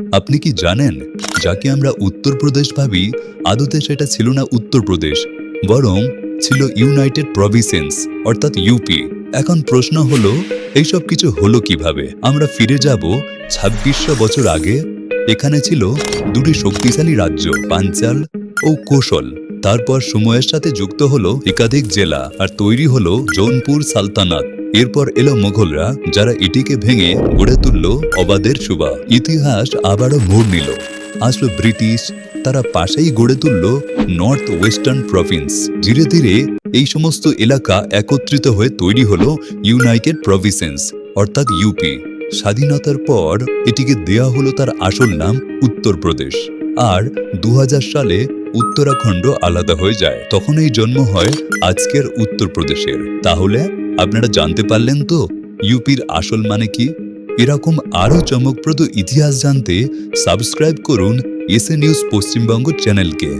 আপনি কি জানেন, যাকে আমরা উত্তরপ্রদেশ ভাবি, আদতে সেটা ছিল না উত্তরপ্রদেশ, বরং ছিল ইউনাইটেড প্রভিন্সেস অর্থাৎ ইউপি। এখন প্রশ্ন হলো, এইসব কিছু হলো কিভাবে? আমরা ফিরে যাব ২৬০০ বছর আগে। এখানে ছিল দুটি শক্তিশালী রাজ্য, পাঞ্চাল ও কোশল। তারপর সময়ের সাথে যুক্ত হলো একাধিক জেলা আর তৈরি হলো জৌনপুর সালতানাত। এরপর এলো মুঘলরা, যারা এটিকে ভেঙে গড়ে তুলল অবাধের সুবা। ইতিহাস আবারও মোড় নিল, আসলো ব্রিটিশ, তারা পাশেই গড়ে তুলল নর্থ ওয়েস্টার্ন প্রভিন্স। ধীরে ধীরে এই সমস্ত এলাকা একত্রিত হয়ে তৈরি হলো ইউনাইটেড প্রভিন্সেস অর্থাৎ ইউপি। স্বাধীনতার পর এটিকে দেয়া হলো তার আসল নাম উত্তরপ্রদেশ। আর ২০০০ সালে উত্তরাখণ্ড আলাদা হয়ে যায়। তখন এই জন্ম হয় আজকের উত্তরপ্রদেশের। তাহলে আপনারা জানতে পারলেন তো ইউপির আসল মানে কি? এরকম আরও চমকপ্রদ ইতিহাস জানতে সাবস্ক্রাইব করুন এসএ নিউজ পশ্চিমবঙ্গ চ্যানেলকে।